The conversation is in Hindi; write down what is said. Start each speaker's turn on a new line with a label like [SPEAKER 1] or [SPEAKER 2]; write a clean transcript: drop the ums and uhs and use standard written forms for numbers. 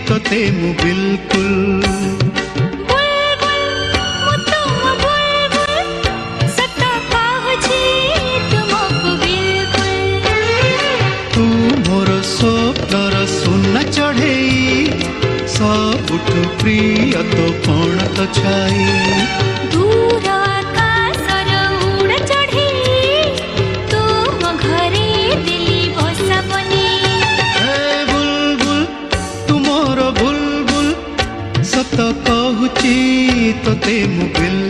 [SPEAKER 1] तोते मु बिल्कुल स्वप्नर सुना चढ़े सबुठु प्रिय तो कौन तो छाई
[SPEAKER 2] दूर आकाशर उड़ चढ़े तुम घरे दिली बसा बनी
[SPEAKER 1] बुलबुल तुमर बुलबुल सत कहूची तोते मु बिल्कुल